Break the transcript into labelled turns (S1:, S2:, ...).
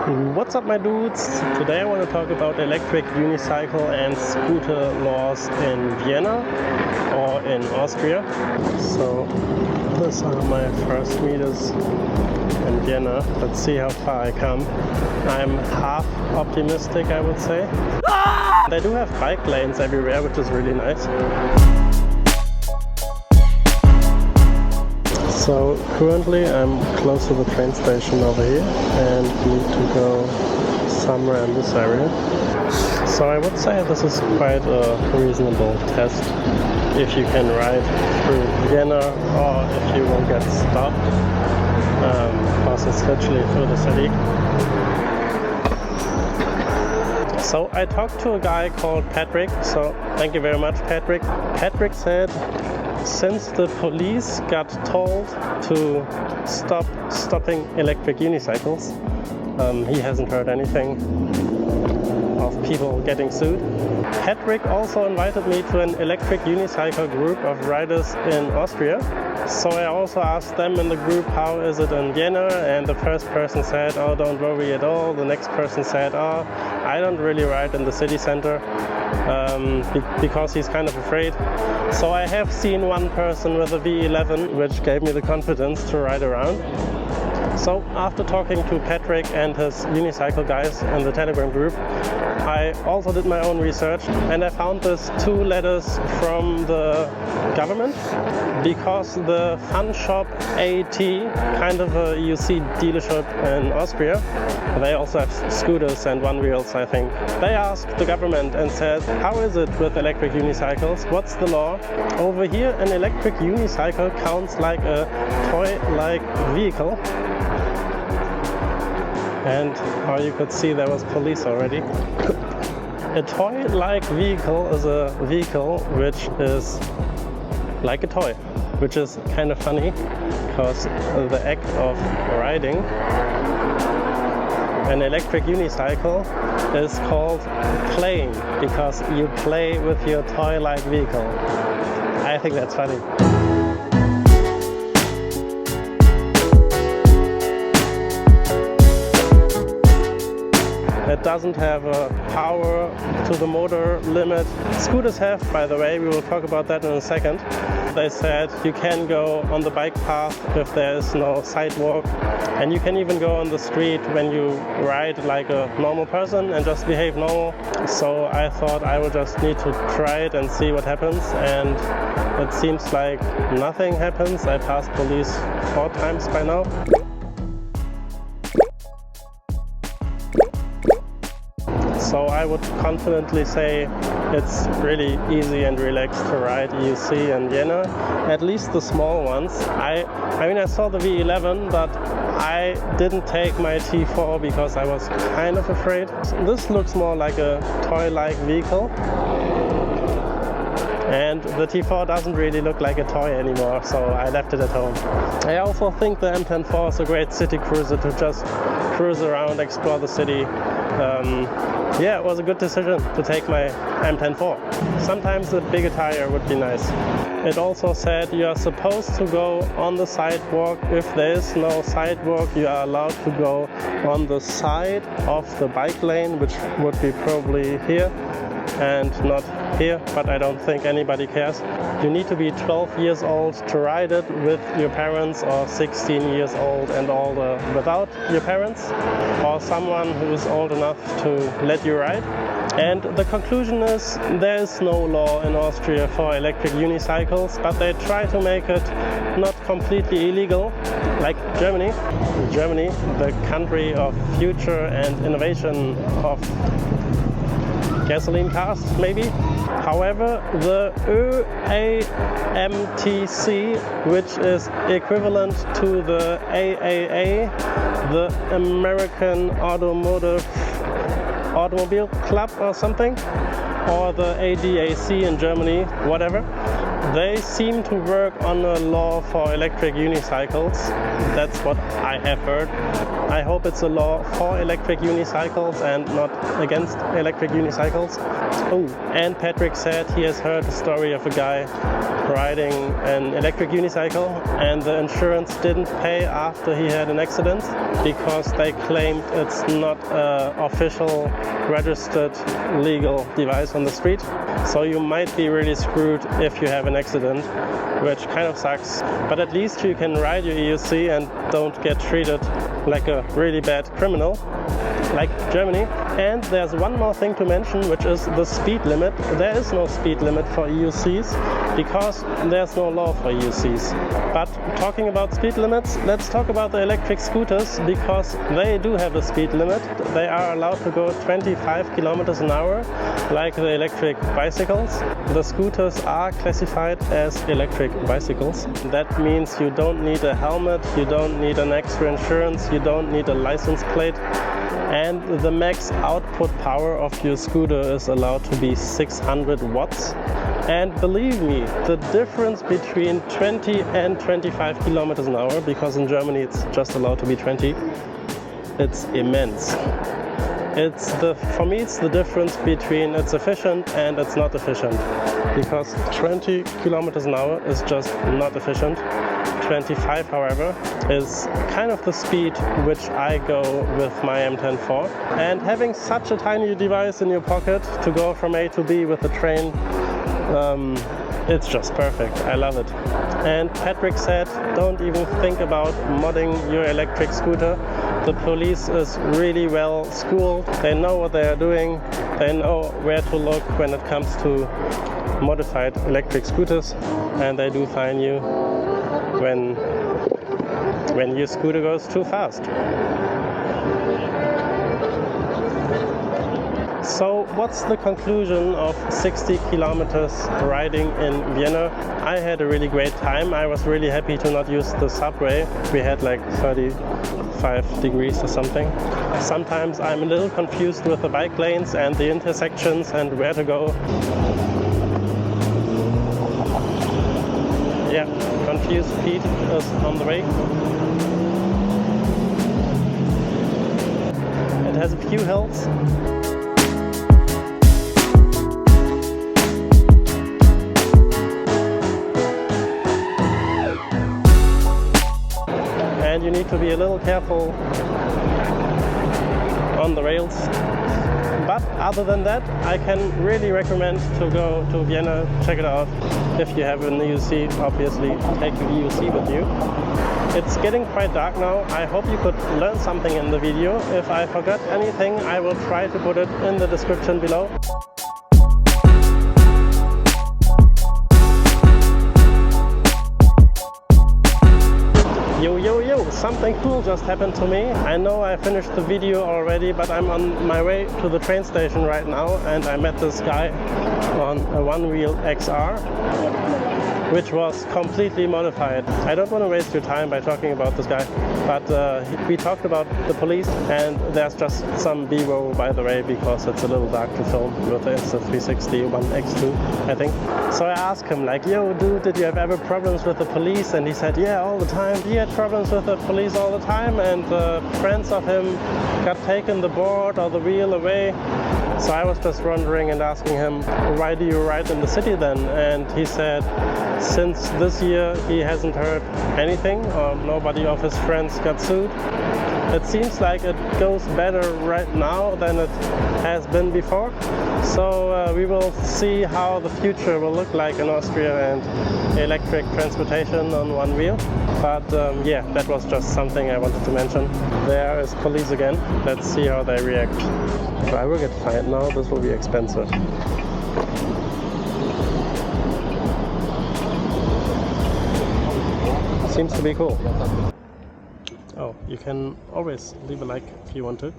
S1: What's up, my dudes? Today I want to talk about electric unicycle and scooter laws in Vienna or in Austria. So these are my first meters in Vienna. Let's see how far I come. I'm half optimistic, I would say. They do have bike lanes everywhere, which is really nice. So currently I'm close to the train station over here and need to go somewhere in this area. So I would say this is quite a reasonable test if you can ride through Vienna or if you will get stopped, because it's literally through the city. So I talked to a guy called Patrick, so thank you very much, Patrick. Patrick said since the police got told to stopping electric unicycles, he hasn't heard anything of people getting sued. Patrick also invited me to an electric unicycle group of riders in Austria. So I also asked them in the group, how is it in Vienna? And the first person said, oh, don't worry at all. The next person said, oh, I don't really ride in the city center, because he's kind of afraid. So I have seen one person with a V11, which gave me the confidence to ride around. So after talking to Patrick and his unicycle guys in the Telegram group, I also did my own research and I found these two letters from the government, because the fun shop AT, kind of a EUC dealership in Austria, they also have scooters and one wheels, I think. They asked the government and said, how is it with electric unicycles? What's the law? Over here, an electric unicycle counts like a toy-like vehicle. And how you could see, there was police already. A toy-like vehicle is a vehicle which is like a toy, which is kind of funny, because the act of riding an electric unicycle is called playing, because you play with your toy-like vehicle. I think that's funny. It doesn't have a power to the motor limit. Scooters have, by the way, we will talk about that in a second. They said you can go on the bike path if there is no sidewalk, and you can even go on the street when you ride like a normal person and just behave normal. So I thought I would just need to try it and see what happens, and it seems like nothing happens. I passed police 4 times by now. So I would confidently say it's really easy and relaxed to ride EUC in Vienna, at least the small ones. I mean, I saw the V11, but I didn't take my T4 because I was kind of afraid. This looks more like a toy-like vehicle. And the T4 doesn't really look like a toy anymore, so I left it at home. I also think the M104 is a great city cruiser to just cruise around, explore the city. Yeah, it was a good decision to take my M104. Sometimes a bigger tire would be nice. It also said you are supposed to go on the sidewalk. If there is no sidewalk, you are allowed to go on the side of the bike lane, which would be probably here and not here, but I don't think anybody cares. You need to be 12 years old to ride it with your parents, or 16 years old and older without your parents, or someone who is old enough to let you ride. And the conclusion is there is no law in Austria for electric unicycles, but they try to make it not completely illegal, like Germany. Germany, the country of future and innovation of gasoline cars, maybe. However, the ÖAMTC, which is equivalent to the AAA, the American Automobile Club or something, or the ADAC in Germany, whatever, they seem to work on a law for electric unicycles. That's what I have heard. I hope it's a law for electric unicycles and not against electric unicycles. Oh, and Patrick said he has heard the story of a guy riding an electric unicycle and the insurance didn't pay after he had an accident because they claimed it's not an official registered legal device on the street. So you might be really screwed if you have an accident, which kind of sucks. But at least you can ride your EUC and don't get treated like a really bad criminal, like Germany. And there's one more thing to mention, which is the speed limit. There is no speed limit for EUCs because there's no law for EUCs. But talking about speed limits, let's talk about the electric scooters, because they do have a speed limit. They are allowed to go 25 kilometers an hour, like the electric bicycles. The scooters are classified as electric bicycles. That means you don't need a helmet, you don't need an extra insurance, you don't need a license plate. And the max output power of your scooter is allowed to be 600 watts. And believe me, the difference between 20 and 25 kilometers an hour, because in Germany it's just allowed to be 20, it's immense. For me it's the difference between it's efficient and it's not efficient. Because 20 kilometers an hour is just not efficient. 25, however, is kind of the speed which I go with my Mten4. And having such a tiny device in your pocket to go from A to B with the train, it's just perfect. I love it. And Patrick said, don't even think about modding your electric scooter. The police is really well schooled. They know what they are doing. They know where to look when it comes to modified electric scooters, and they do fine you when your scooter goes too fast. So what's the conclusion of 60 kilometers riding in Vienna? I had a really great time. I was really happy to not use the subway. We had like 35 degrees or something. Sometimes I'm a little confused with the bike lanes and the intersections and where to go. Yeah, confused Pete is on the way. It has a few hills. And you need to be a little careful on the rails. But other than that, I can really recommend to go to Vienna, check it out. If you have an EUC, obviously take your EUC with you. It's getting quite dark now. I hope you could learn something in the video. If I forgot anything, I will try to put it in the description below. Yo, something cool just happened to me. I know I finished the video already, but I'm on my way to the train station right now, and I met this guy on a one-wheel XR, which was completely modified. I don't want to waste your time by talking about this guy, but we talked about the police, and there's just some B-roll by the way, because it's a little dark to film with the Insta360 One X2, I think. So I asked him like, yo dude, did you have ever problems with the police? And he said, yeah, all the time. He had problems with the police all the time, and friends of him got taken the board or the wheel away. So I was just wondering and asking him, why do you ride in the city then? And he said, since this year he hasn't heard anything, or nobody of his friends got sued. It seems like it goes better right now than it has been before. So we will see how the future will look like in Austria and electric transportation on one wheel. But yeah, that was just something I wanted to mention. There is police again. Let's see how they react. If I will get fined now, this will be expensive. Seems to be cool. Oh, you can always leave a like if you want to.